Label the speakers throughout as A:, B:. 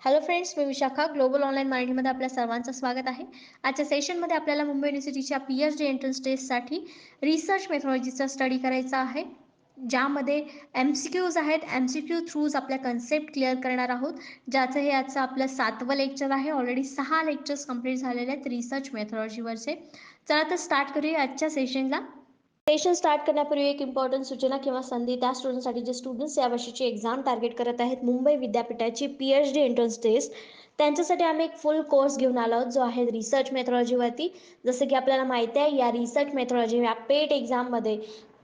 A: Hello friends, मी Vishakha. Global online मराठीमध्ये आपल्या सर्वांचं स्वागत आहे. आजच्या सेशनमध्ये आपल्याला मुंबई युनिव्हर्सिटीच्या PhD एंट्रन्स टेस्टसाठी रिसर्च मेथॉलॉजीचा स्टडी करायचा आहे, ज्यामध्ये MCQs आहेत. MCQ थ्रूज आपल्या कन्सेप्ट क्लिअर करणार आहोत, ज्याचं हे आजचं आपलं 7वं लेक्चर आहे. ऑलरेडी 6 लेक्चर्स कंप्लीट झालेले आहेत रिसर्च मेथॉलॉजीवरचे. चला तर स्टार्ट करूया आजच्या सेशनला. सेशन स्टार्ट करण्यापूर्वी एक इम्पॉर्टंट सूचना किंवा संधी त्या स्टुडंटसाठी जे स्टुडंट्स यावर्षीची एक्झाम टार्गेट करत आहेत मुंबई विद्यापीठाची PhD एंट्रन्स टेस्ट, त्यांच्यासाठी आम्ही एक फुल कोर्स घेऊन आलो आहोत, जो आहे रिसर्च मेथॉलॉजीवरती. जसं की आपल्याला माहिती आहे, या रिसर्च मेथॉलॉजी या पेट एक्झाममध्ये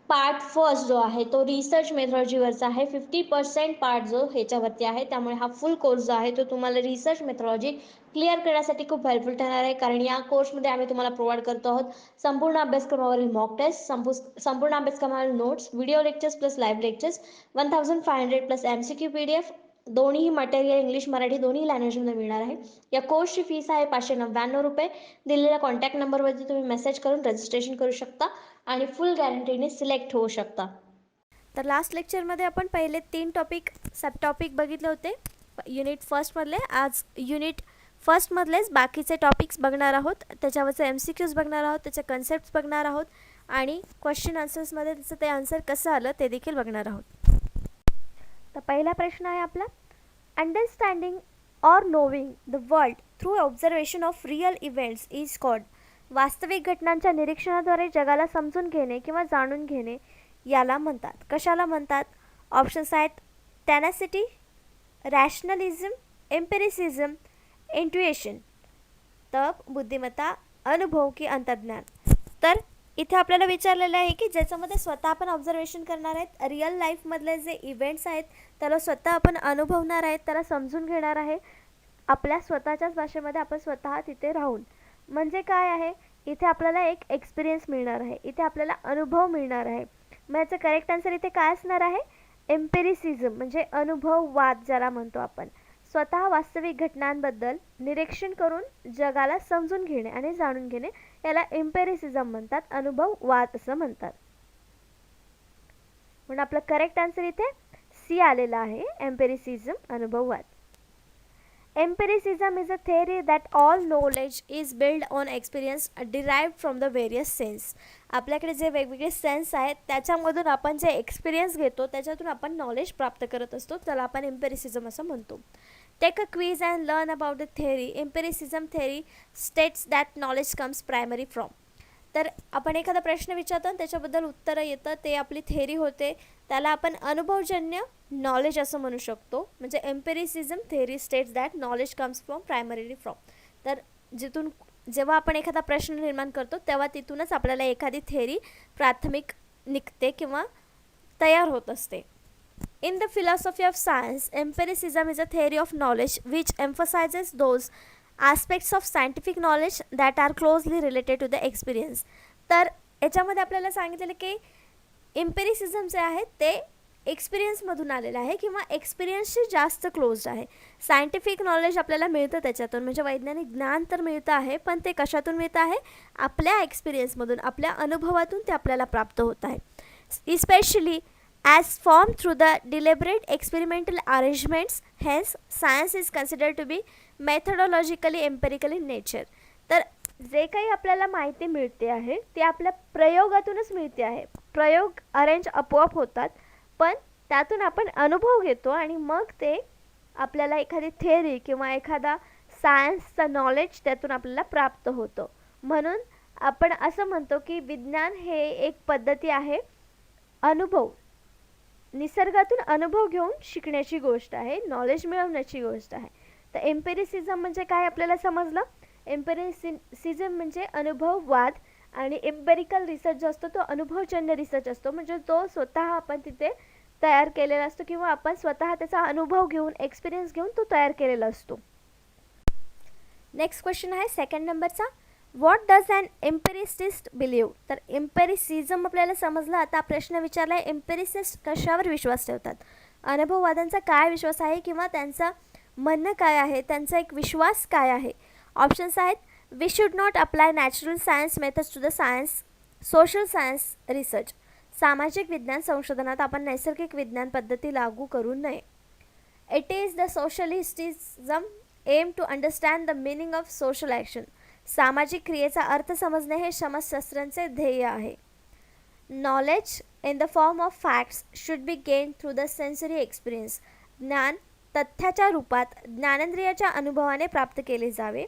A: पार्ट फर्स्ट जो आहे तो रिसर्च मेथॉलॉजीवरचा आहे. 50% पार्ट जो ह्याच्यावरती आहे, त्यामुळे हा फुल कोर्स जो आहे तो तुम्हाला रिसर्च मेथॉलॉजी क्लिअर करण्यासाठी खूप हेल्पफुल ठरणार आहे. कारण या कोर्समध्ये आम्ही तुम्हाला प्रोव्हाइड करतो आहोत संपूर्ण अभ्यासक्रमावरील मॉक टेस्ट, संपूर्ण अभ्यासक्रमावरील notes, video lectures plus live lectures, 1500 plus MCQ PDF, दोन्ही मटेरियल इंग्लिश मराठी दोन्ही लँग्वेजमध्ये मिळणार आहे. या कोर्सची फीस आहे 599 रुपये. दिलेल्या कॉन्टॅक्ट नंबरवरती तुम्ही मेसेज करून रजिस्ट्रेशन करू शकता आणि फुल गॅरंटीने सिलेक्ट होऊ शकता.
B: तर लास्ट लेक्चरमध्ये आपण पहिले 3 टॉपिक सब टॉपिक बघितले होते युनिट फर्स्टमधले. आज युनिट फर्स्टमधलेच बाकीचे टॉपिक्स बघणार आहोत, त्याच्यावरचे MCQs बघणार आहोत, त्याचे कन्सेप्ट्स बघणार आहोत आणि क्वेश्चन आन्सर्समध्ये त्याचं ते आन्सर कसं आलं ते देखील बघणार आहोत. तर पहिला प्रश्न आहे आपला, understanding or नोविंग the world through observation of real events is called. वास्तविक घटनांच्या निरीक्षणाद्वारे जगाला समजून घेणे किंवा जाणून घेणे याला म्हणतात. कशाला म्हणतात? ऑप्शन्स आहेत टॅनॅसिटी, रॅशनलिझम, एम्पिरिसिझम, इंट्युएशन. तर बुद्धिमत्ता, अनुभव की अंतर्ज्ञान. तर इथे आपल्याला विचारलेलं आहे की ज्याच्यामध्ये स्वतः आपण ऑब्झर्वेशन करणार आहेत, रिअल लाईफमधले जे इव्हेंट्स आहेत त्याला स्वतः आपण अनुभवणार आहेत, त्याला समजून घेणार आहे आपल्या स्वतःच्याच भाषेमध्ये, आपण स्वतः तिथे राहून. म्हणजे काय आहे, इथे आपल्याला एक एक्सपिरियन्स मिळणार आहे, इथे आपल्याला अनुभव मिळणार आहे. मग याचं करेक्ट आन्सर इथे काय असणार आहे? एम्पिरिसिझम, म्हणजे अनुभववाद ज्याला म्हणतो आपण. स्वतः वास्तविक घटनांबद्दल निरीक्षण करून जगाला समजून घेणे आणि जाणून घेणे याला एम्पिरिसिझम म्हणतात, अनुभववाद असं म्हणतात. म्हणून आपलं करेक्ट आन्सर इथे सी आलेला आहे, एम्पिरिसिझम, अनुभववाद. Empiricism is a theory that all knowledge is built on experience derived from the various sense. आपल्याकडे जे वेगवेगळे सेन्स आहेत त्याच्यामधून आपण जे एक्सपिरियन्स घेतो त्याच्यातून आपण नॉलेज प्राप्त करत असतो, त्याला आपण एम्पिरिसिझम असं म्हणतो. Take a quiz and learn about the theory. Empiricism theory states that knowledge comes primary from. तर आपण एखादा प्रश्न विचारतो आणि त्याच्याबद्दल उत्तरं येतं, ते आपली थेअरी होते, त्याला आपण अनुभवजन्य नॉलेज असं म्हणू शकतो. म्हणजे empiricism theory states that knowledge comes from primarily from. तर जिथून जेव्हा आपण एखादा प्रश्न निर्माण करतो तेव्हा तिथूनच आपल्याला एखादी थेअरी प्राथमिक निघते किंवा तयार होत असते. In the philosophy of science, empiricism is a theory of knowledge which emphasizes those aspects of scientific knowledge that are closely related to the experience. तर याच्यामध्ये आपल्याला सांगितलेलं की एम्पिरिसिझम जे आहे ते एक्सपिरियन्समधून आलेलं आहे किंवा एक्सपिरियन्सशी जास्त क्लोज्ड आहे. सायंटिफिक नॉलेज आपल्याला मिळतं त्याच्यातून, म्हणजे वैज्ञानिक ज्ञान तर मिळतं आहे, पण ते कशातून मिळतं आहे? आपल्या एक्सपिरियन्समधून, आपल्या अनुभवातून ते आपल्याला प्राप्त होत आहे. Especially as formed through the deliberate experimental arrangements. Hence science is considered to be methodologically empirical in nature. तर जे काही आपल्याला माहिती मिळते आहे ते आपल्या प्रयोगातूनच मिळते आहे. प्रयोग अरेंज आपोआप होतात, पण त्यातून आपण अनुभव घेतो आणि मग ते आपल्याला एखादी थेअरी किंवा एखादा सायन्सचं नॉलेज त्यातून आपल्याला प्राप्त होतं. म्हणून आपण असं म्हणतो की विज्ञान हे एक पद्धती आहे, अनुभव, निसर्गातून अनुभव घेऊन शिकण्याची गोष्ट आहे, नॉलेज मिळवण्याची गोष्ट आहे. तर एम्पिरिसिझम म्हणजे काय आपल्याला समजलं? एम्पिरिसिझम म्हणजे अनुभववाद आणि एम्पेरिकल रिसर्च जो असतो तो अनुभवजन्य रिसर्च असतो, म्हणजे तो स्वतः आपण तिथे तयार केलेला असतो किंवा आपण स्वतः त्याचा अनुभव घेऊन, एक्सपिरियन्स घेऊन तो तयार केलेला असतो. नेक्स्ट क्वेश्चन आहे सेकंड नंबरचा, व्हॉट डज अन एम्पिरिसिस्ट बिलीव्ह. तर एम्पिरिसिझम आपल्याला समजलं. आता प्रश्न विचारला आहे एम्पिरिसिस्ट कशावर विश्वास ठेवतात. अनुभववाद्यांचा काय विश्वास आहे किंवा त्यांचं म्हणणं काय आहे, त्यांचा एक विश्वास काय आहे. ऑप्शन्स आहेत we should not apply natural science methods to the science, social science research. सामाजिक विज्ञान संशोधनात आपण नैसर्गिक विज्ञान पद्धती लागू करू नये. It is the sociologism aim to understand the meaning of social action. सामाजिक क्रियेचा अर्थ समजणे हे समाजशास्त्रांचे ध्येय आहे. Knowledge in the form of facts should be gain through the sensory experience. ज्ञान तथ्याच्या रूपात ज्ञानेंद्रियाच्या अनुभवाने प्राप्त केले जावे.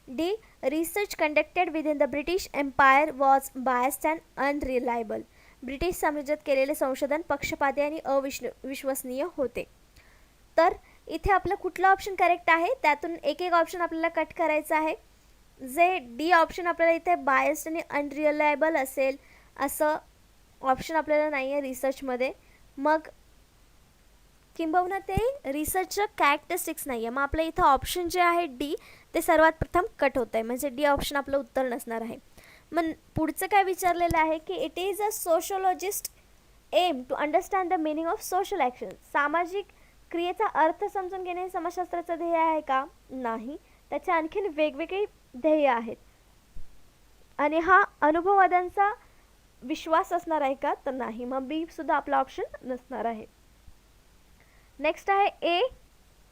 B: D. Research conducted within the British empire was biased and unreliable. British साम्राज्यात केलेले संशोधन पक्षपाती आणि अविश्वसनीय होते. तर इथे आपलं कुठलं ऑप्शन करेक्ट आहे, त्यातून एक एक ऑप्शन आपल्याला कट करायचं आहे. जे डी ऑप्शन आपल्याला इथे बायस्ड आणि अनरिलायबल असेल असं ऑप्शन आपल्याला नाही आहे रिसर्चमध्ये. मग किंबहुना ते रिसर्चचं कॅरेक्टरिस्टिक्स नाही आहे. मग आपलं इथं ऑप्शन जे आहे डी ते सर्वात प्रथम कट होत आहे, म्हणजे डी ऑप्शन आपलं उत्तर नसणार आहे. मग पुढचं काय विचारलेलं आहे की it is a sociologist aim to understand the meaning of social action. सामाजिक क्रियेचा अर्थ समजून घेणे हे समाजशास्त्राचं ध्येय आहे का? नाही. त्याचे आणखीन वेगवेगळे ध्येय आहेत. आणि हा अनुभववाद्यांचा विश्वास असणार आहे का? तर नाही. मग बी सुद्धा आपला ऑप्शन नसणार आहे. नेक्स्ट आहे ए,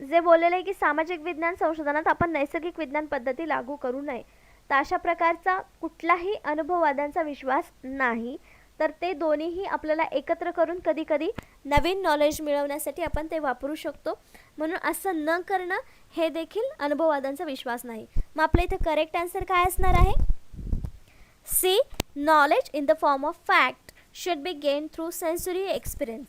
B: जे बोललेलं आहे की सामाजिक विज्ञान संशोधनात आपण नैसर्गिक विज्ञान पद्धती लागू करू नये. तर अशा प्रकारचा कुठलाही अनुभववादांचा विश्वास नाही. तर ते दोन्हीही आपल्याला एकत्र करून कधी कधी नवीन नॉलेज मिळवण्यासाठी आपण ते वापरू शकतो. म्हणून असं न करणं हे देखील अनुभववादांचा विश्वास नाही. मग आपल्या इथं करेक्ट आन्सर काय असणार आहे? C. Knowledge in the form of fact should be gain through sensory experience.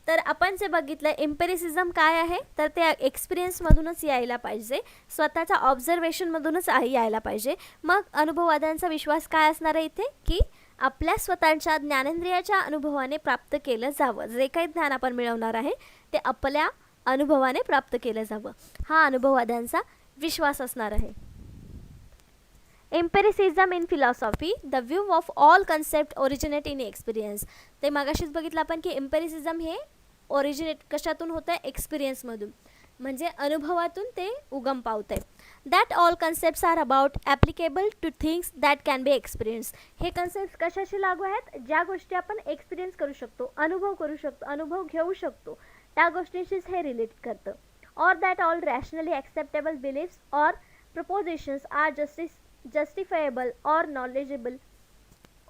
B: तर आपण जे बघितलं एम्पिरिसिझम काय आहे, तर ते एक्सपिरियन्समधूनच यायला पाहिजे, स्वतःच्या ऑब्झर्वेशनमधूनच यायला पाहिजे. मग अनुभववादांचा विश्वास काय असणार आहे इथे की आपल्या स्वतःच्या ज्ञानेंद्रियाच्या अनुभवाने प्राप्त केलं जावं. जे काही ज्ञान आपण मिळवणार आहे ते आपल्या अनुभवाने प्राप्त केलं जावं, हा अनुभववादांचा विश्वास असणार आहे. Empiricism in philosophy, the view of all concept originate in experience. ते मागाशीच बघितलं आपण की एम्पिरिसिझम हे ओरिजिनेट कशातून होतं आहे? एक्सपिरियन्समधून, म्हणजे अनुभवातून ते उगम पावत आहे. That all concepts are about applicable to things that can be experience. हे कन्सेप्ट कशाशी लागू आहेत? ज्या गोष्टी आपण एक्सपिरियन्स करू शकतो, अनुभव करू शकतो, अनुभव घेऊ शकतो, त्या गोष्टींशीच हे रिलेट करतं. Or that all rationally acceptable beliefs or propositions are justifiable or knowledgeable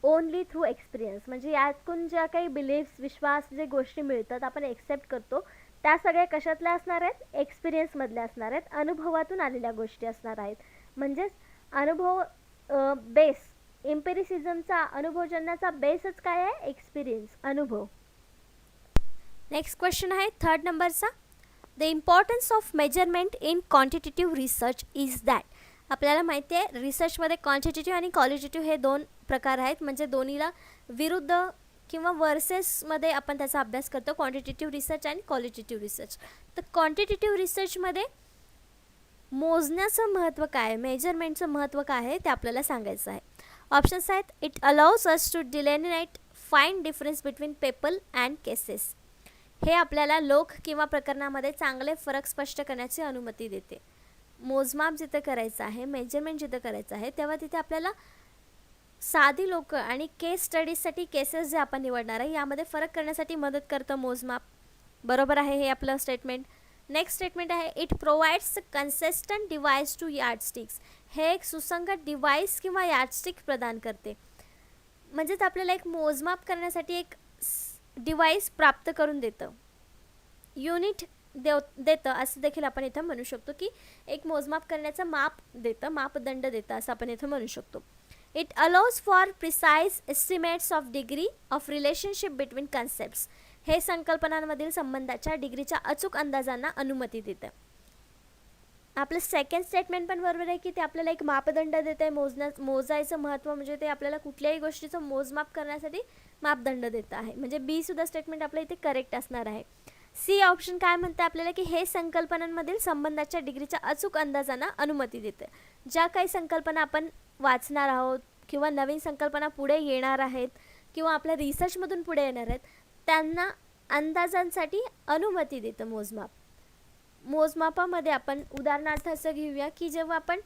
B: only through experience. म्हणजे यातून ज्या काही बिलीफ्स, विश्वास, जे गोष्टी मिळतात आपण एक्सेप्ट करतो, त्या सगळ्या कशातल्या असणार आहेत? एक्सपिरियन्समधल्या असणार आहेत, अनुभवातून आलेल्या गोष्टी असणार आहेत. म्हणजेच अनुभव बेस, एम्पिरिसिझमचा अनुभवजन्याचा बेसच काय आहे? एक्सपिरियन्स, अनुभव. नेक्स्ट क्वेश्चन आहे 3rd नंबरचा. The importance of measurement in quantitative research is that. आपल्याला माहिती आहे रिसर्चमध्ये क्वांटिटेटिव्ह आणि क्वालिटेटिव्ह हे 2 प्रकार आहेत, म्हणजे दोन्हीला विरुद्ध किंवा वर्सेसमध्ये आपण त्याचा अभ्यास करतो, क्वांटिटेटिव्ह रिसर्च आणि क्वालिटेटिव्ह रिसर्च. तर क्वांटिटेटिव्ह रिसर्चमध्ये मोजण्याचं महत्त्व काय आहे, मेजरमेंटचं महत्त्व काय आहे ते आपल्याला सांगायचं आहे. ऑप्शन्स आहेत. It allows us to delineate fine difference between people and cases. हे आपल्याला लोक किंवा प्रकरणामध्ये चांगले फरक स्पष्ट करण्याची अनुमती देते. मोजमाप जिथं करायचं आहे, मेजरमेंट जिथं करायचं आहे, तेव्हा तिथे आपल्याला साधी लोक आणि केस स्टडीजसाठी केसेस जे आपण निवडणार आहे यामध्ये फरक करण्यासाठी मदत करतं मोजमाप. बरोबर आहे हे आपलं स्टेटमेंट. नेक्स्ट स्टेटमेंट आहे. It provides consistent device to yardsticks. हे एक सुसंगत डिव्हाइस किंवा यार्डस्टिक प्रदान करते. म्हणजेच आपल्याला एक मोजमाप करण्यासाठी एक डिव्हाइस प्राप्त करून देतं, युनिट देतं असं देखील आपण इथं म्हणू शकतो की एक मोजमाप करण्याचं माप देतं, मापदंड देतं असं आपण इथं म्हणू शकतो. It allows for precise estimates of degree of relationship between concepts. हे संकल्पनांमधील संबंधाच्या डिग्रीच्या अचूक अंदाजांना अनुमती देतं. आपलं सेकंड स्टेटमेंट पण बरोबर आहे की ते आपल्याला एक मापदंड देतं आहे. मोजायचं महत्त्व म्हणजे ते आपल्याला कुठल्याही गोष्टीचं मोजमाप करण्यासाठी मापदंड देतं आहे. म्हणजे बी सुद्धा स्टेटमेंट आपल्या इथे करेक्ट असणार आहे. सी ऑप्शन काय म्हणते आपल्याला की हे संकल्पनांमधील संबंधाच्या डिग्रीच्या अचूक अंदाजांना अनुमती देते. ज्या काही संकल्पना आपण वाचणार आहोत किंवा नवीन संकल्पना पुढे येणार आहेत किंवा आपल्या रिसर्चमधून पुढे येणार आहेत त्यांना अंदाजांसाठी अनुमती देतं मोजमाप. मोजमापामध्ये आपण उदाहरणार्थ असं घेऊया की जेव्हा आपण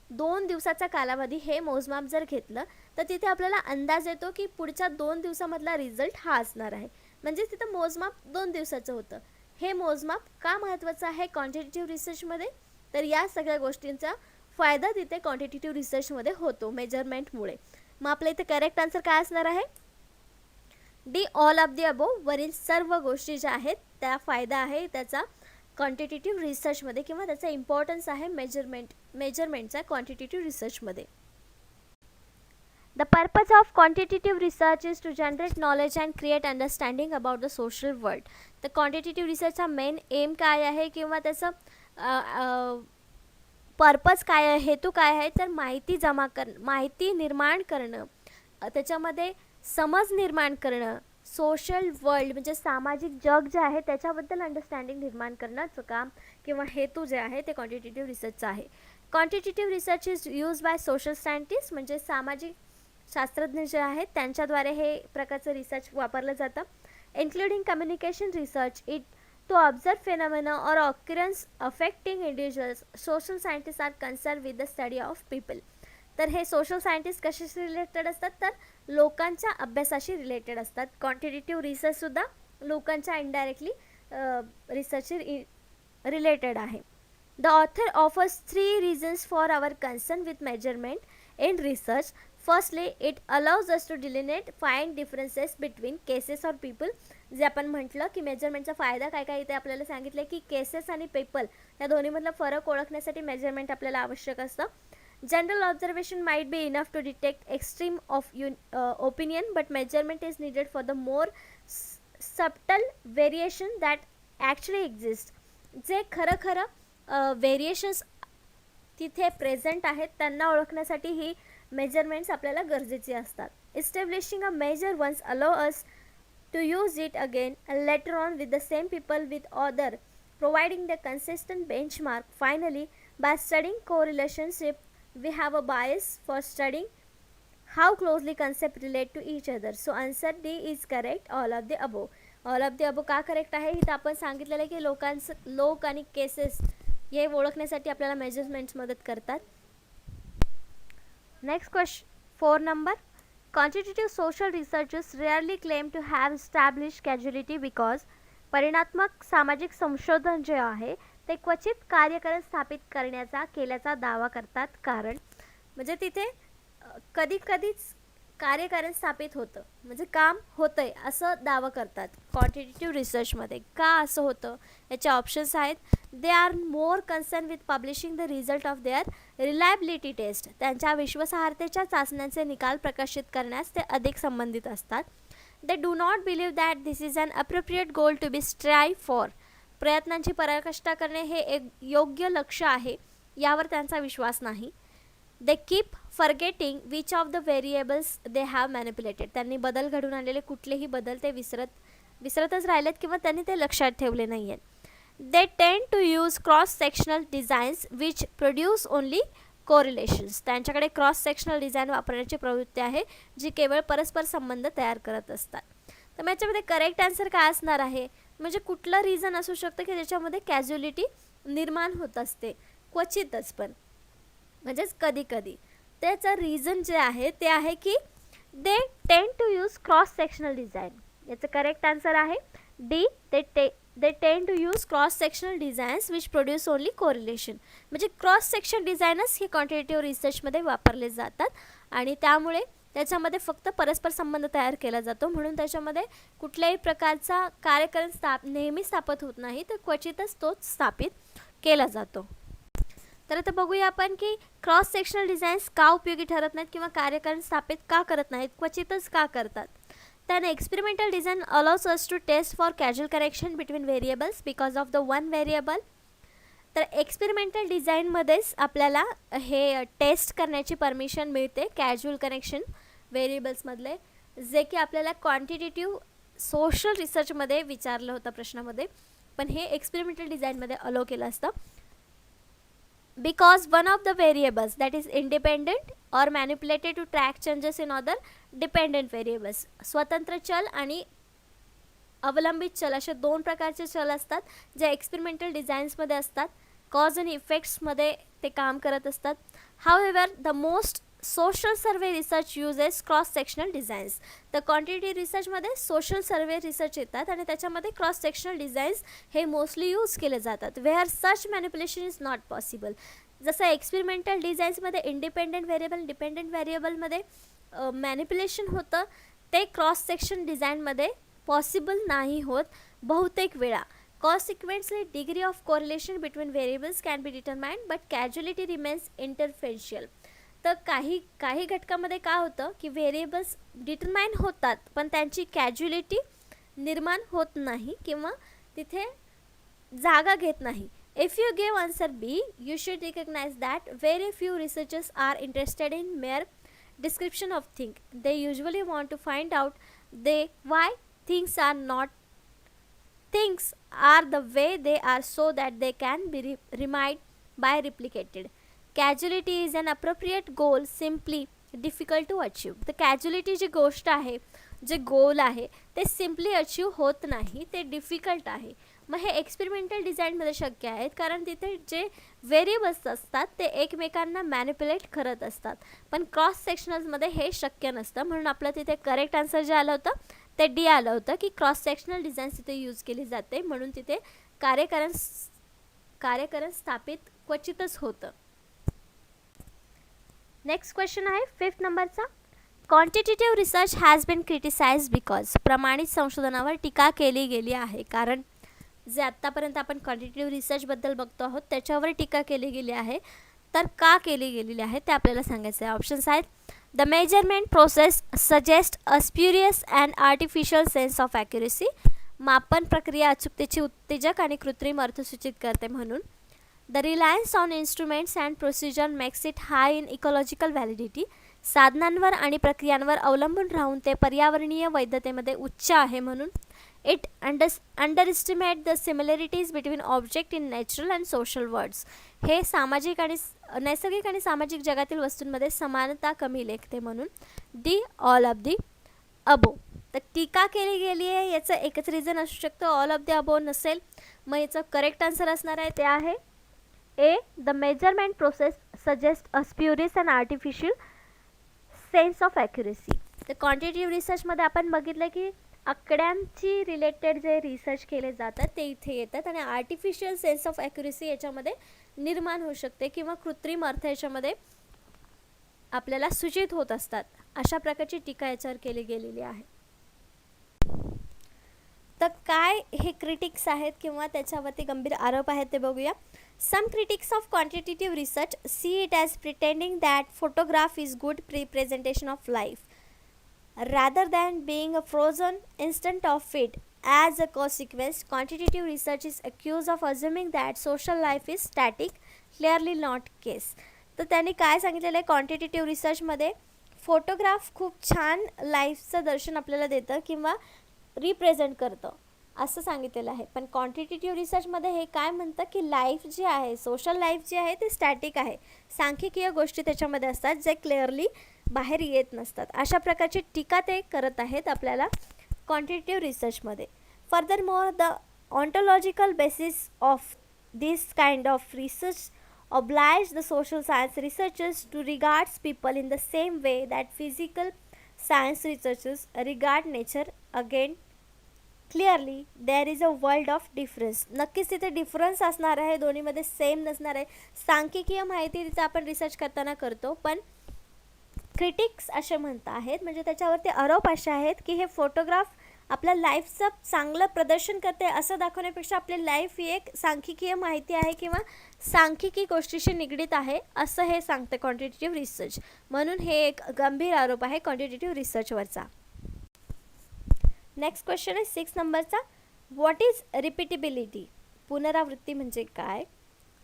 B: 2 दिवसाचा कालावधी हे मोजमाप जर घेतलं तर तिथे आपल्याला अंदाज येतो की पुढच्या 2 दिवसामधला रिझल्ट हा असणार आहे. म्हणजे तिथं मोजमाप 2 दिवसाचं होतं. हे मोजमाप का महत्त्वाचं आहे क्वांटिटेटिव्ह रिसर्चमध्ये? तर या सगळ्या गोष्टींचा फायदा तिथे क्वांटिटेटिव्ह रिसर्चमध्ये होतो मेजरमेंटमुळे. मग आपल्या इथे करेक्ट आन्सर काय असणार आहे? D, all of the above. वरील सर्व गोष्टी ज्या आहेत त्या फायदा आहे त्याचा क्वांटिटेटिव्ह रिसर्चमध्ये किंवा त्याचा इम्पॉर्टन्स आहे मेजरमेंटचा क्वांटिटेटिव्ह रिसर्चमध्ये. The purpose of quantitative research is to generate knowledge and create understanding about the social world. तर क्वांटिटेटिव्ह रिसर्चचा मेन एम काय आहे किंवा त्याचं पर्पज काय आहे, हेतू काय आहे? तर माहिती निर्माण करणं, त्याच्यामध्ये समज निर्माण करणं, सोशल वर्ल्ड म्हणजे सामाजिक जग जे आहे त्याच्याबद्दल अंडरस्टँडिंग निर्माण करण्याचं काम किंवा हेतू जे आहे ते क्वांटिटेटिव्ह रिसर्चचं आहे. Quantitative research is use by social scientist म्हणजे सामाजिक शास्त्रज्ञ जे आहेत त्यांच्याद्वारे हे प्रकारचं रिसर्च वापरलं जातं. Including communication research, it to observe phenomena or occurrence affecting individuals. Social scientist are concern with the study of people. तर हे सोशल सायंटिस्ट कशाशी रिलेटेड असतात? तर लोकांच्या अभ्यासाशी रिलेटेड असतात. क्वांटिटेटिव्ह रिसर्चसुद्धा लोकांच्या इनडायरेक्टली रिसर्चशी रिलेटेड आहे. The author offers 3 reasons for our concern with measurement in research. Firstly, it allows us to delineate fine differences between cases or people. जे आपण म्हटलं की मेजरमेंटचा फायदा काय काय इथे आपल्याला सांगितलं की केसेस आणि पीपल या दोन्हीमधला फरक ओळखण्यासाठी मेजरमेंट आपल्याला आवश्यक असतं. General observation might be enough to detect extreme of opinion but measurement is needed for the more subtle variation that actually exist. जे खरं व्हेरिएशन्स तिथे प्रेझेंट आहेत त्यांना ओळखण्यासाठी ही मेजरमेंट्स आपल्याला गरजेची असतात. Establishing a measure once allow us to use it again later on with the same people with other providing the consistent benchmark. Finally, by studying correlationship we have a bias for studying how closely concept relate to each other. So answer D is correct, all of the above. All of the above का correct आहे? इथं आपण सांगितलेलं आहे की लोक आणि cases हे ओळखण्यासाठी आपल्याला मेजरमेंट्स मदत करतात. Next question 4 number. Quantitative social researchers rarely claim to have establish causality because. परिणात्मक सामाजिक संशोधन जे आहे ते क्वचित कार्यकरण स्थापित केल्याचा दावा करतात. कारण म्हणजे तिथे कधीच कार्यकारण स्थापित होतं म्हणजे काम होतंय असं दावा करतात क्वांटिटेटिव्ह रिसर्चमध्ये. का असं होतं? याचे ऑप्शन्स आहेत. They are more concern with publishing the result of their reliability test. त्यांच्या विश्वासार्हतेच्या चाचण्यांचे निकाल प्रकाशित करण्यास ते अधिक संबंधित असतात. They do not believe that this is an appropriate goal to be strive for. प्रयत्नांची पराकाष्ठा करणे हे एक योग्य लक्ष्य आहे यावर त्यांचा विश्वास नाही. They keep forgetting which of the variables they have manipulated. त्यांनी बदल घडून आणलेले कुठलेही बदल ते विसरतच राहिलेत किंवा त्यांनी ते लक्षात ठेवले नाही आहेत. They tend to use cross sectional designs which produce only correlations. त्यांच्याकडे क्रॉस सेक्शनल डिझाईन वापरण्याची प्रवृत्ती आहे जी केवळ परस्पर संबंध तयार करत असतात. तर याच्यामध्ये करेक्ट आन्सर काय असणार आहे? म्हणजे कुठलं रिझन असू शकतं की ज्याच्यामध्ये कॅज्युअलिटी निर्माण होत असते क्वचितच, पण म्हणजेच कधी. त्याचं रिझन जे आहे ते आहे की they tend to use cross sectional design. याचं करेक्ट आन्सर आहे D. They tend to use cross sectional designs which produce only correlation. म्हणजे क्रॉस सेक्शन डिझाईनच हे क्वांटिटेटिव्ह रिसर्चमध्ये वापरले जातात आणि त्यामुळे त्याच्यामध्ये फक्त परस्पर संबंध तयार केला जातो. म्हणून त्याच्यामध्ये कुठल्याही प्रकारचा कार्यकरण नेहमी स्थापित होत नाही, तर क्वचितच तोच स्थापित केला जातो. तर आता बघूया आपण की क्रॉस सेक्शनल डिझाईन्स का उपयोगी ठरत नाहीत किंवा कार्यकरण स्थापित का करत नाहीत, क्वचितच का करतात. then experimental design allows us to test for causal connection between variables because of the one variable. तर एक्सपेरिमेंटल डिझाईनमध्येच आपल्याला हे टेस्ट करण्याची परमिशन मिळते कॅज्युअल कनेक्शन व्हेरिएबल्समधले, जे की आपल्याला क्वांटिटेटिव्ह सोशल रिसर्चमध्ये विचारलं होतं प्रश्नामध्ये, पण हे एक्सपेरिमेंटल डिझाईनमध्ये अलो केलं असतं. because one of the variables that is independent or manipulated to track changes in other dependent variables. स्वतंत्र चल आणि अवलंबित चल असे दोन प्रकारचे चल असतात जे एक्सपेरिमेंटल डिझाईन्समध्ये असतात. कॉज आणि इफेक्ट्समध्ये ते काम करत असतात. However the most social survey research uses cross sectional designs. तर क्वांटिटेटिव्ह रिसर्चमध्ये सोशल सर्वे रिसर्च येतात आणि त्याच्यामध्ये क्रॉस सेक्शनल डिझाईन्स हे मोस्टली यूज केले जातात. Where such manipulation is not possible. जसं एक्सपेरिमेंटल डिझाईन्समध्ये इंडिपेंडेंट व्हेरिएबल डिपेंडेंट व्हेरिएबलमध्ये मॅनिप्युलेशन होतं, ते क्रॉस सेक्शन डिझाईनमध्ये पॉसिबल नाही होत बहुतेक वेळा. Consequently degree of correlation between variables can be determined but causality remains inferential. तर काही घटकामध्ये काय होतं की व्हेरिएबल्स डिटरमाइन होतात पण त्यांची कॅज्युअलिटी निर्माण होत नाही किंवा तिथे जागा घेत नाही. If you give answer B, you should recognise that very few researchers are interested in mere description of thing. They usually want to find out why things are the way they are so that they can be remade by replicated. Causality is an appropriate goal, simply difficult to achieve. तर casualty जी गोष्ट आहे, जे गोल आहे ते simply achieve होत नाही, ते difficult आहे. मग हे एक्सपेरिमेंटल डिझाईनमध्ये शक्य आहेत कारण तिथे जे व्हेरिएबल्स असतात ते एकमेकांना मॅनिप्युलेट करत असतात. पण क्रॉस सेक्शनल्समध्ये हे शक्य नसतं. म्हणून आपलं तिथे करेक्ट आन्सर जे आलं होतं ते डी आलं होतं की क्रॉस सेक्शनल डिझाईन्स तिथे यूज केली जाते, म्हणून तिथे कार्यकरण स्थापित क्वचितच होतं. नेक्स्ट क्वेश्चन आहे 5th नंबरचा. Quantitative research has been criticised because. प्रमाणित संशोधनावर टीका केली गेली आहे कारण जे आत्तापर्यंत आपण क्वांटिटेटिव्ह रिसर्चबद्दल बघतो आहोत त्याच्यावर टीका केली गेली आहे. तर का केली गेलेली आहे ते आपल्याला सांगायचं आहे. ऑप्शन्स आहेत. The measurement process suggest a spurious and artificial sense of accuracy. मापन प्रक्रिया अचूकतेची उत्तेजक आणि कृत्रिम अर्थ सूचित करते म्हणून. The Reliance on instruments and procedure makes it high in ecological validity. साधनांवर आणि प्रक्रियांवर अवलंबून राहून ते पर्यावरणीय वैधतेमध्ये उच्च आहे म्हणून. It underestimate the similarities between object in natural and social words. हे सामाजिक आणि नैसर्गिक आणि सामाजिक जगातील वस्तूंमध्ये समानता कमी लेखते म्हणून. डी ऑल ऑफ दी अबो. तर टीका केली गेली आहे याचं एकच रिझन असू शकतं, ऑल ऑफ दी अबो नसेल. मग याचं करेक्ट आन्सर असणार आहे ते आहे A. The measurement process suggest a spurious and artificial sense of accuracy. तर क्वांटिटेटिव्ह रिसर्चमध्ये आपण बघितलं की आकड्यांची रिलेटेड जे रिसर्च केले जातात ते इथे येतात आणि आर्टिफिशियल सेन्स ऑफ ॲक्युरेसी याच्यामध्ये निर्माण होऊ शकते किंवा कृत्रिम अर्थ याच्यामध्ये आपल्याला सूचित होत असतात. अशा प्रकारची टीका याच्यावर केली गेलेली आहे. तर काय हे क्रिटिक्स आहेत किंवा त्याच्यावरती गंभीर आरोप आहेत ते बघूया. Some critics of quantitative research see it as pretending that photograph is good representation of life rather than being a frozen instant of it. As a consequence, quantitative research is accused of assuming that social life is static, clearly not case. तर त्यांनी काय सांगितलेलं आहे, quantitative रिसर्चमध्ये photograph खूप छान लाईफचं दर्शन आपल्याला देतं किंवा रिप्रेझेंट करतं असं सांगितलेलं आहे. पण क्वांटिटेटिव्ह रिसर्चमध्ये हे काय म्हणतं की लाईफ जी आहे, सोशल लाईफ जी आहे ती स्टॅटिक आहे. सांख्यिकीय गोष्टी त्याच्यामध्ये असतात जे क्लिअरली बाहेर येत नसतात. अशा प्रकारची टीका ते करत आहेत आपल्याला क्वांटिटेटिव्ह रिसर्चमध्ये. Further more the ontological basis of this kind of research oblige the social science researchers to regard people in the same way that physical science researchers regard nature. Again, clearly there is a world of difference. नक्कीच तिथे difference असणार आहे, दोन्हीमध्ये same नसणार आहे. सांख्यिकीय माहिती तिथं आपण रिसर्च करताना करतो, पण क्रिटिक्स असे म्हणत आहेत म्हणजे त्याच्यावरती आरोप असे आहेत की हे फोटोग्राफ आपल्या लाईफचं चांगलं प्रदर्शन करते असं दाखवण्यापेक्षा आपली लाईफ ही एक सांख्यिकीय माहिती आहे किंवा सांख्यिकी गोष्टीशी निगडीत आहे असं हे सांगते क्वांटिटेटिव्ह रिसर्च. म्हणून हे एक गंभीर आरोप आहे क्वांटिटेटिव्ह रिसर्चवरचा. नेक्स्ट क्वेश्चन आहे 6 नंबरचा. What is repeatability. पुनरावृत्ती म्हणजे काय.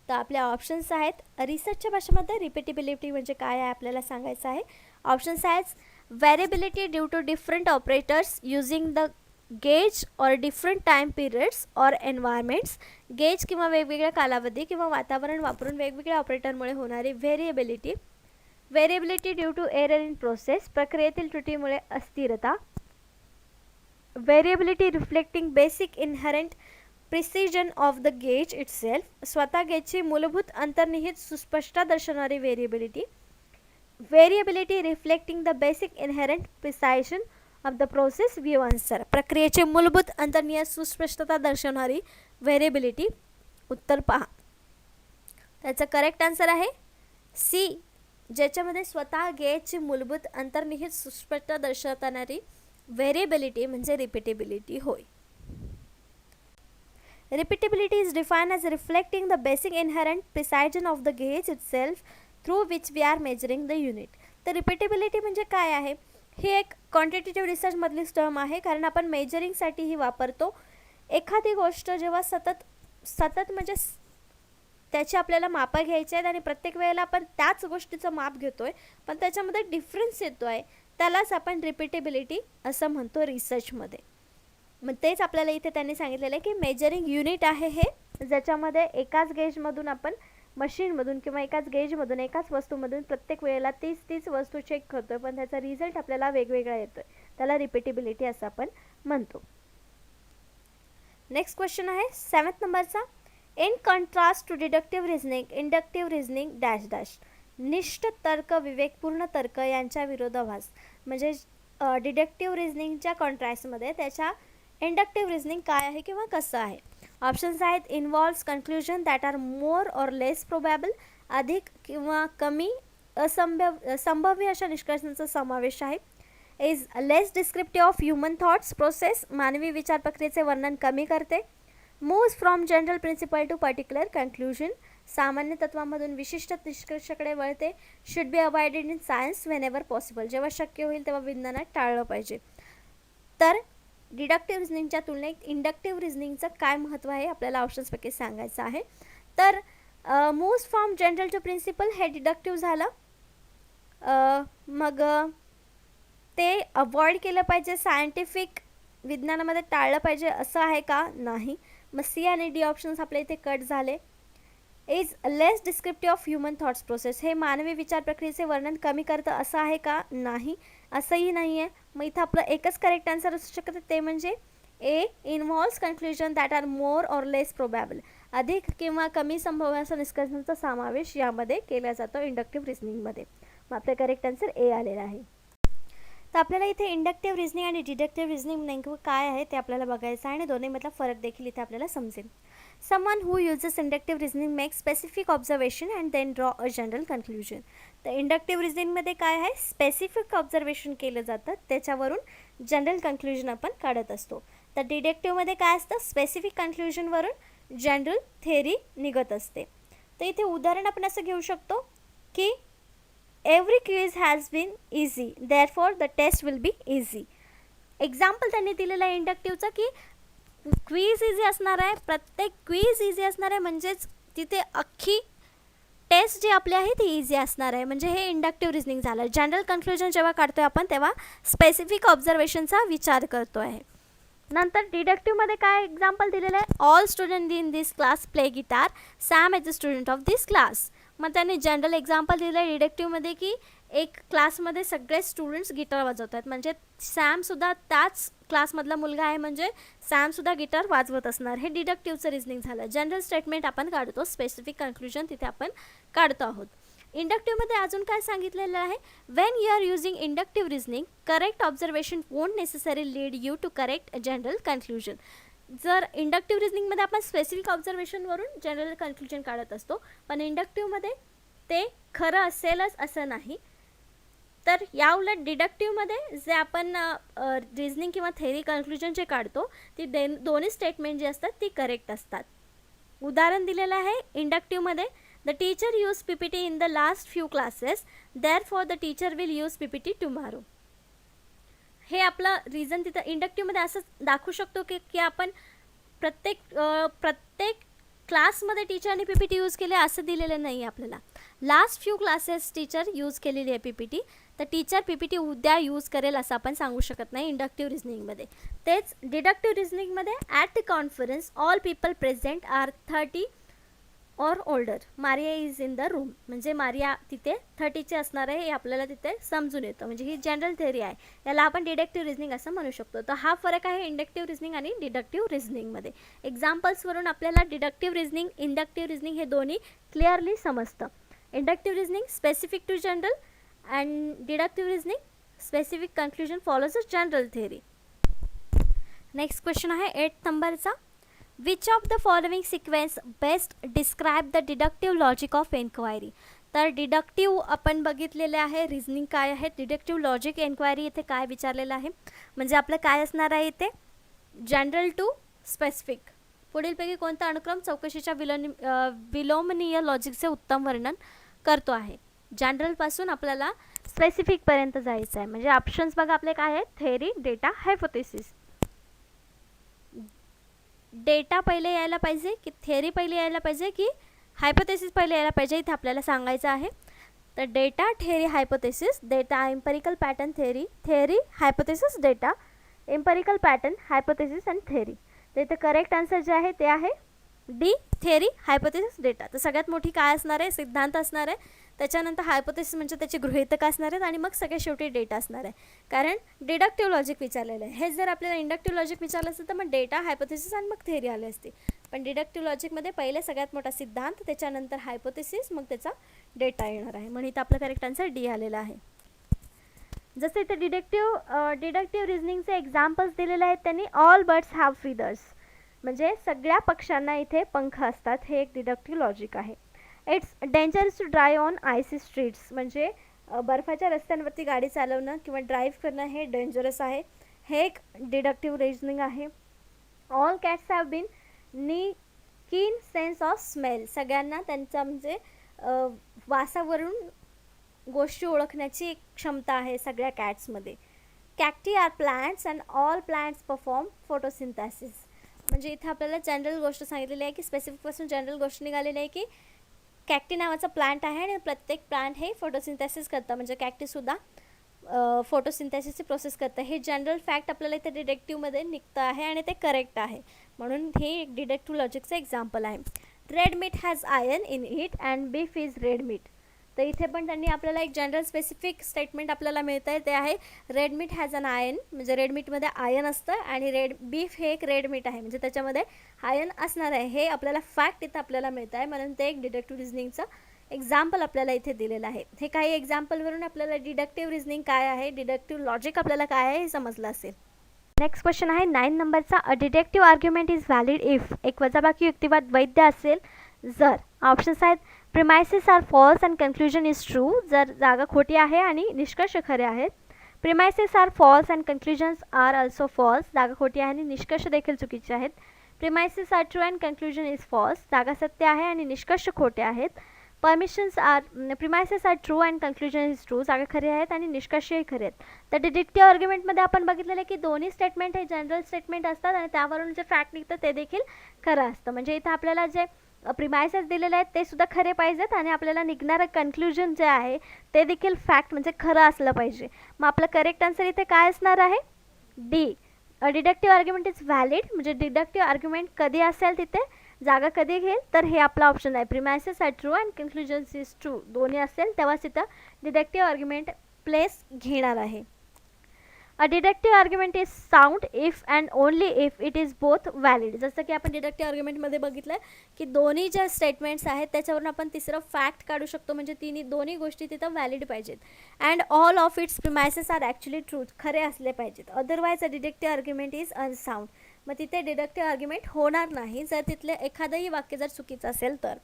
B: तर आपल्या ऑप्शन्स आहेत. रिसर्चच्या भाषेमध्ये रिपीटेबिलिटी म्हणजे काय आहे आपल्याला सांगायचं आहे. ऑप्शन्स आहेत. Variability due to different operators using the gauge or different time periods or environments. Gauge किंवा वेगवेगळ्या कालावधी किंवा वातावरण वापरून वेगवेगळ्या ऑपरेटरमुळे होणारी variability. Variability due to error in process. प्रक्रियेतील त्रुटीमुळे अस्थिरता. Variability reflecting basic inherent precision of the gauge itself. स्वतः गेजची मूलभूत अंतर्निहित सुस्पष्टता दर्शवणारी variability. Variability reflecting the basic inherent precision of the process view answer. प्रक्रियेचे मूलभूत अंतर्निहित सुस्पष्टता दर्शवणारी व्हेरिएबिलिटी. उत्तर पहा. त्याचं करेक्ट आन्सर आहे सी, ज्याच्यामध्ये स्वतः गेजची मूलभूत अंतर्निहित सुस्पष्टता दर्शवणारी व्हेरिएबिलिटी म्हणजे रिपीटेबिलिटी होय. Repeatability is defined as reflecting the basic inherent precision of the gauge itself through which we are measuring the unit. तर रिपीटेबिलिटी म्हणजे काय आहे? ही एक क्वांटिटेटिव्ह रिसर्चमधली टर्म आहे, कारण आपण मेजरिंगसाठी ही वापरतो. एखादी गोष्ट जेव्हा सतत म्हणजे त्याची आपल्याला मापं घ्यायची आहेत आणि प्रत्येक वेळेला आपण त्याच गोष्टीचं माप घेतोय, पण त्याच्यामध्ये डिफरन्स येतो आहे, त्यालाच आपण रिपीटेबिलिटी असं म्हणतो रिसर्चमध्ये. मग तेच आपल्याला इथे त्यांनी सांगितलेलं आहे की मेजरिंग युनिट आहे हे, ज्याच्यामध्ये एकाच गेजमधून आपण मशीनमधून किंवा एकाच गेजमधून एकाच वस्तूमधून प्रत्येक वेळेला तीच वस्तू चेक करतोय, पण त्याचा रिझल्ट आपल्याला वेगवेगळा येतोय, त्याला रिपीटेबिलिटी असं आपण म्हणतो. नेक्स्ट क्वेश्चन आहे 7th नंबरचा. In contrast to deductive reasoning, inductive reasoning dash dash. निष्ठ तर्क विवेकपूर्ण तर्क यांच्या विरोधाभास. म्हणजे डिडक्टिव्ह रिझनिंगच्या कॉन्ट्रास्टमध्ये त्याच्या इंडक्टिव्ह रिझनिंग काय आहे किंवा कसं आहे. ऑप्शन्स आहेत involves conclusion that are more or less probable. अधिक किंवा कमी संभाव्य अशा निष्कर्षांचा समावेश आहे. Is less descriptive of human thoughts process. मानवी विचार प्रक्रियेचे वर्णन कमी करते. Moves from general principle to particular conclusion. सामान्य तत्वामधून विशिष्ट निष्कर्षाकडे वळते. Should be avoided in science whenever possible. जेव्हा शक्य होईल तेव्हा विज्ञानात टाळलं पाहिजे. तर डिडक्टिव्ह रिझनिंगच्या तुलनेत इंडक्टिव्ह रिझनिंगचं काय महत्त्व आहे आपल्याला ऑप्शन्सपैकी सांगायचं आहे. तर moves from general to principle हे डिडक्टिव्ह झालं. मग ते अवॉइड केलं पाहिजे, सायंटिफिक विज्ञानामध्ये टाळलं पाहिजे असं आहे का? नाही. मग सी आणि डी ऑप्शन्स आपल्या इथे कट झाले. Is less descriptive of human thoughts process हे मानवी विचार प्रक्रियेचे वर्णन कमी करतं असं आहे का? नाही, असंही नाही आहे. मग इथं आपलं एकच करेक्ट आन्सर असू शकतं, ते म्हणजे A involves conclusion that are more or less probable. अधिक किंवा कमी संभाव्य निष्कर्षांचा समावेश यामध्ये केला जातो इंडक्टिव्ह रिझनिंगमध्ये. मग आपलं करेक्ट आन्सर ए आलेलं आहे. तर आपल्याला इथे इंडक्टिव्ह रिझनिंग आणि डिडक्टिव्ह रिझनिंग नेमकं काय आहे ते आपल्याला बघायचं आहे आणि दोन्हीमधला फरक देखील इथे आपल्याला समजेल. Someone who uses inductive reasoning makes specific observation and then draw a general conclusion. तर इंडक्टिव्ह रिझनिंगमध्ये काय आहे? स्पेसिफिक ऑब्झर्वेशन केलं जातं, त्याच्यावरून जनरल कन्क्लुजन आपण काढत असतो. तर डिडक्टिव्हमध्ये काय असतं? स्पेसिफिक कन्क्लुजनवरून जनरल थेअरी निघत असते. तर इथे उदाहरण आपण असं घेऊ शकतो की every quiz has been easy therefore the test will be easy. Example त्यांनी दिलेलं आहे इंडक्टिव्हचं की क्वीज इझी असणार आहे, प्रत्येक क्वीज इझी असणार आहे, म्हणजेच तिथे अख्खी टेस्ट जी आपली आहे ती इझी असणार आहे. म्हणजे हे इंडक्टिव्ह रिझनिंग झालं. जनरल कन्क्लुजन जेव्हा काढतोय आपण तेव्हा स्पेसिफिक ऑब्झर्वेशनचा विचार करतो आहे. नंतर डिडक्टिव्हमध्ये काय एक्झाम्पल दिलेलं आहे? All student in this class play guitar, Sam is the student of this class. मग त्यांनी जनरल एक्झाम्पल दिलं आहे डिडक्टिव्हमध्ये की एक क्लासमध्ये सगळे स्टुडंट्स गिटार वाजवतात, म्हणजे सॅमसुद्धा त्याच क्लासमधला मुलगा आहे, म्हणजे सॅमसुद्धा गिटार वाजवत असणार. हे डिडक्टिव्हचं रिझनिंग झालं. जनरल स्टेटमेंट आपण काढतो, स्पेसिफिक कन्क्लुजन तिथे आपण काढतो आहोत. इंडक्टिव्हमध्ये अजून काय सांगितलेलं आहे? When you are using inductive reasoning correct observation won't necessary lead you to correct general conclusion. जर इंडक्टिव्ह रिझनिंगमध्ये आपण स्पेसिफिक ऑब्झर्वेशनवरून जनरल कन्क्लुजन काढत असतो, पण इंडक्टिव्हमध्ये ते खरं असेलच असं नाही. तर याउलट डिडक्टिव्हमध्ये जे आपण रिझनिंग किंवा थेअरी कन्क्लुजन जे काढतो ती दोन्ही स्टेटमेंट जी असतात ती करेक्ट असतात. उदाहरण दिलेलं आहे इंडक्टिव्हमध्ये the teacher use PPT in the last few classes therefore the teacher will use PPT tomorrow. हे आपलं रिझन तिथं इंडक्टिव्हमध्ये असं दाखवू शकतो की आपण प्रत्येक क्लासमध्ये टीचरने PPT यूज केले असं दिलेलं नाही आपल्याला. Last few classes teacher use केलेली आहे PPT, तर टीचर PPT उद्या यूज करेल असं आपण सांगू शकत नाही इंडक्टिव्ह रिझनिंगमध्ये. तेच डिडक्टिव्ह रिझनिंगमध्ये at the conference all people present are 30 or older, Maria is in the room, म्हणजे मारिया तिथे 30चे असणार आहे हे आपल्याला तिथे समजून येतं. म्हणजे ही जनरल थेअरी आहे, याला आपण डिडक्टिव्ह रिझनिंग असं म्हणू शकतो. तर हा फरक आहे इंडक्टिव्ह रिझनिंग आणि डिडक्टिव्ह रिझनिंगमध्ये. एक्झाम्पल्सवरून आपल्याला डिडक्टिव्ह रिझनिंग, इंडक्टिव्ह रिझनिंग हे दोन्ही क्लिअरली समजतं. Inductive reasoning specific to general and deductive reasoning, specific conclusion follows a general theory. Next question आहे 8 नंबरचा. Which of the following sequence best describe the deductive logic of enquiry. तर deductive आपण बघितलेले आहे, reasoning काय आहे, deductive logic enquiry इथे काय विचारलेलं आहे, म्हणजे आपलं काय असणार आहे इथे, जनरल टू स्पेसिफिक. पुढीलपैकी कोणता अनुक्रम चौकशीच्या विलोमनीय लॉजिकचे उत्तम वर्णन करतो आहे. जनरलपासून आपल्याला स्पेसिफिकपर्यंत जायचं आहे. म्हणजे ऑप्शन्स बघा आपले काय आहेत, थेअरी, डेटा, हायपोथेसिस. डेटा पहिले यायला पाहिजे की थेअरी पहिले यायला पाहिजे की हायपोथेसिस पहिले यायला पाहिजे, इथे आपल्याला सांगायचं आहे. तर data, theory, hypothesis. Data, empirical pattern, theory, theory, hypothesis, data, empirical pattern, hypothesis and theory. तर इथे करेक्ट आन्सर जे आहे ते आहे डी, थेअरी, हायपोथेसिस, डेटा. तर सगळ्यात मोठी काय असणार आहे, सिद्धांत असणार आहे. त्याच्यानंतर हायपोथेसिस म्हणजे त्याची गृहीतक असणार आहेत आणि मग सगळ्यात शेवटी डेटा असणार आहे. कारण डिडक्टिव्ह लॉजिक विचारलेलं आहे. हे जर आपल्याला इंडक्टिव्ह लॉजिक विचारलं असतं तर मग डेटा, हायपोथेसिस आणि मग थेअरी आले असते. पण डिडक्टिव्ह लॉजिकमध्ये पहिले सगळ्यात मोठा सिद्धांत, त्याच्यानंतर हायपोथेसिस, मग त्याचा डेटा येणार आहे. म्हणून इथं आपलं करेक्ट आन्सर डी आलेला आहे. जसं इथे डिडक्टिव्ह रिझनिंगचे एक्झाम्पल्स दिलेले आहेत त्यांनी. ऑल बर्ड्स हॅव फीदर्स, म्हणजे सगळ्या पक्ष्यांना इथे पंख असतात. हे एक डिडक्टिव्ह लॉजिक आहे. It's dangerous to drive on icy streets, म्हणजे बर्फाच्या रस्त्यांवरती गाडी चालवणं किंवा ड्राईव्ह करणं हे डेंजरस आहे. हे एक डिडक्टिव्ह रिझनिंग आहे. ऑल कॅट्स हॅव बीन कीन सेन्स ऑफ स्मेल, सगळ्यांना त्यांचा म्हणजे वासावरून गोष्टी ओळखण्याची एक क्षमता आहे सगळ्या कॅट्समध्ये. Cacti are plants and all plants perform photosynthesis, म्हणजे इथे आपल्याला जनरल गोष्ट सांगितलेली आहे की स्पेसिफिकपासून जनरल गोष्ट निघालेली आहे की कॅक्टी नावाचा प्लांट आहे आणि प्रत्येक प्लांट हे फोटोसिंथेसिस करतं, म्हणजे कॅक्टीसुद्धा फोटोसिंथेसिसची प्रोसेस करतं. हे जनरल फॅक्ट आपल्याला इथे डिडक्टिव्हमध्ये निघतं आहे आणि ते करेक्ट आहे. म्हणून हे एक डिडक्टिव्ह लॉजिकचं एक्झाम्पल आहे. Red meat has iron in it and beef is red meat. तर इथे पण त्यांनी आपल्याला एक जनरल स्पेसिफिक स्टेटमेंट आपल्याला मिळतं आहे, ते आहे red meat has an iron, म्हणजे रेड मीटमध्ये आयर्न असतं आणि बीफ हे एक रेड मीट आहे, म्हणजे त्याच्यामध्ये आयर्न असणार आहे. हे आपल्याला फॅक्ट इथं आपल्याला मिळतं आहे, म्हणून ते एक डिडक्टिव्ह रिझनिंगचं एक्झाम्पल आपल्याला इथे दिलेलं आहे. हे काही एक्झाम्पलवरून आपल्याला डिडक्टिव्ह रिझनिंग काय आहे, डिडक्टिव्ह लॉजिक आपल्याला काय आहे हे समजलं असेल. नेक्स्ट क्वेश्चन आहे 9 नंबरचा. A deductive argument is valid if, एक वजाबाकी युक्तिवाद वैध असेल जर. ऑप्शन्स आहेत premises are false and conclusion is true, जर जागा खोटी आहे आणि निष्कर्ष खरे आहेत. Premises are false and conclusions are also false, जागा खोटी आहे आणि निष्कर्ष देखील चुकीचे आहेत. Premises are true and conclusion is false, जागा सत्य आहे आणि निष्कर्ष खोटे आहेत. Premises are true and conclusion is true, जागा खरी आहेत आणि निष्कर्षही खरे आहेत. तर डिडक्टिव्ह आर्ग्युमेंटमध्ये आपण बघितलेलं की दोन्ही स्टेटमेंट हे जनरल स्टेटमेंट असतात आणि त्यावरून जे फॅक्ट निघतं ते देखील खरं असतं. म्हणजे इथं आपल्याला जे प्रिमायसेस दिलेले आहेत ते सुद्धा खरे पाहिजेत आणि आपल्याला निघणारं कन्क्लुजन जे आहे ते देखील फॅक्ट म्हणजे खरं असलं पाहिजे. मग आपलं करेक्ट आन्सर इथे काय असणार आहे, D. Deductive argument is valid, म्हणजे डिडक्टिव्ह आर्ग्युमेंट कधी असेल तिथे जागा कधी घेईल, तर हे आपला ऑप्शन आहे. Premises are true and conclusions is true, दोन्ही असेल तेव्हाच तिथं डिडक्टिव्ह आर्ग्युमेंट प्लेस घेणार आहे. A deductive argument is sound if and only if it is both valid, जसं की आपण डिडक्टिव्ह आर्ग्युमेंटमध्ये बघितलं की दोन्ही ज्या स्टेटमेंट्स आहेत त्याच्यावरून आपण तिसरं फॅक्ट काढू शकतो, म्हणजे दोन्ही गोष्टी तिथं व्हॅलिड पाहिजेत. And all of its premises are actually truth, खरे असले पाहिजेत. Otherwise a deductive argument is unsound, मग तिथे डिडक्टिव्ह आर्ग्युमेंट होणार नाही जर तिथले एखादंही वाक्य जर चुकीचं असेल तर.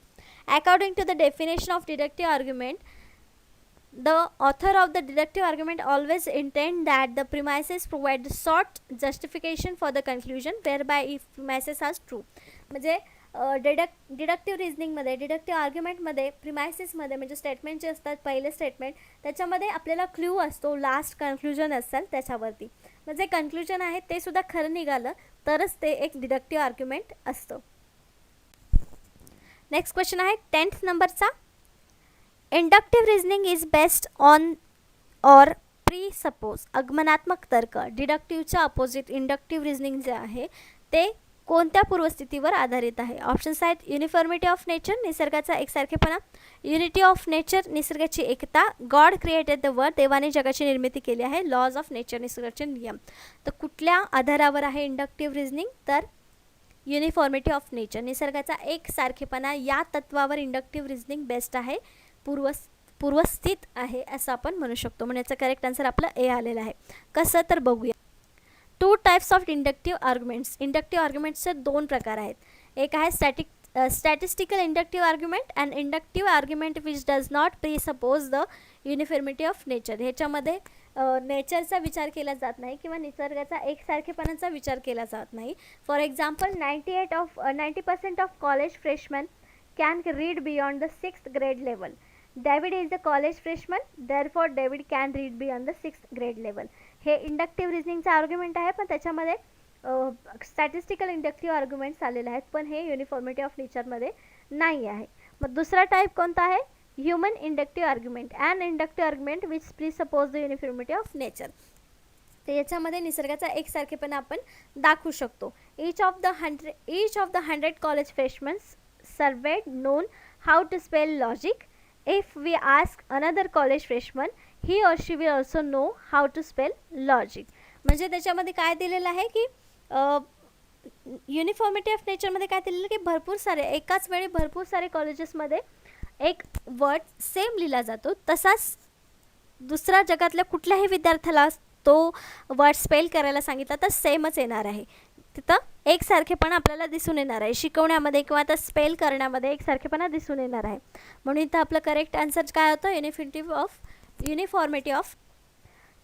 B: According to the definition of deductive argument, the author of the deductive argument always intend that the premises provide sought justification for the conclusion whereby if premises are true. म्हणजे डिडक्टिव्ह रिझनिंगमध्ये, डिडक्टिव्ह आर्ग्युमेंटमध्ये, प्रिमायसेसमध्ये म्हणजे statement जे असतात पहिले statement त्याच्यामध्ये आपल्याला clue असतो, last conclusion असेल त्याच्यावरती. म्हणजे कन्क्लुजन आहे ते सुद्धा खरं निघालं तरच ते एक डिडक्टिव्ह आर्ग्युमेंट असतं. नेक्स्ट क्वेश्चन आहे 10th नंबरचा. Inductive reasoning is based on or presuppose, आगमनात्मक तर्क. डिडक्टिव्हच्या अपोजिट इंडक्टिव्ह रिझनिंग जे आहे ते कोणत्या पूर्वस्थितीवर आधारित आहे. ऑप्शन्स आहेत युनिफॉर्मिटी ऑफ नेचर, निसर्गाचा एकसारखेपणा. युनिटी ऑफ नेचर, निसर्गाची एकता. गॉड क्रिएटेड द वर्ल्ड, देवाने जगाची निर्मिती केली आहे. लॉज ऑफ नेचर, निसर्गाचे नियम. तर कुठल्या आधारावर आहे इंडक्टिव्ह रिझनिंग, तर युनिफॉर्मिटी ऑफ नेचर, निसर्गाचा एकसारखेपणा या तत्वावर इंडक्टिव्ह रिझनिंग बेस्ट आहे, पूर्वस्थित आहे असं आपण म्हणू शकतो. म्हणजे याचं करेक्ट आन्सर आपलं ए आलेलं आहे. कसं तर बघूया. 2 types of inductive arguments. Inductive आर्ग्युमेंट्सचे 2 प्रकार आहेत. एक आहे statistical inductive argument and inductive argument which does not presuppose the uniformity of nature. ह्याच्यामध्ये नेचरचा विचार केला जात नाही किंवा निसर्गाचा एकसारखेपणाचा विचार केला जात नाही. For example 90% of college freshman can read beyond the 6th grade level. David is a college freshman, therefore David can read beyond the 6th grade level. हे इंडक्टिव्ह रिझनिंगचा आर्ग्युमेंट आहे, पण त्याच्यामध्ये स्टॅटिस्टिकल इंडक्टिव्ह आर्ग्युमेंट्स आलेले आहेत, पण हे uniformity of नेचरमध्ये नाही आहे. मग दुसरा टाईप कोणता आहे? Human inductive argument. And inductive argument which presuppose the uniformity of nature. तर याच्यामध्ये निसर्गाचा एकसारखेपणा आपण दाखवू शकतो. Each of the 100 college freshmen surveyed known how to spell logic. If we ask another college freshman, he or she will also know how to spell logic. म्हणजे त्याच्यामध्ये काय दिलेलं आहे की युनिफॉर्मिटी ऑफ नेचरमध्ये काय दिलेलं की भरपूर सारे एकाच वेळी भरपूर सारे कॉलेजेसमध्ये एक वर्ड सेम लिहिला जातो. तसाच दुसऱ्या जगातल्या कुठल्याही विद्यार्थ्याला तो वर्ड स्पेल करायला सांगितला तर सेमच येणार आहे. तिथं एकसारखेपणा आपल्याला दिसून येणार आहे. शिकवण्यामध्ये किंवा आता स्पेल करण्यामध्ये एकसारखेपणा दिसून येणार आहे. म्हणून इथं आपलं करेक्ट आन्सर काय होतं? Uniformity of.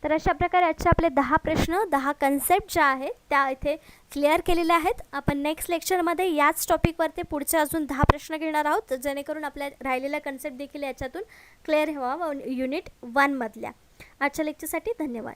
B: तर अशा प्रकारे आजचे आपले 10 प्रश्न 10 कन्सेप्ट ज्या आहेत त्या इथे क्लिअर केलेल्या आहेत. आपण नेक्स्ट लेक्चरमध्ये याच टॉपिकवरती पुढचे अजून 10 प्रश्न घेणार आहोत, जेणेकरून आपल्या राहिलेला कन्सेप्ट देखील याच्यातून क्लिअर व्हावा युनिट 1 मधल्या. आजच्या लेक्चरसाठी धन्यवाद.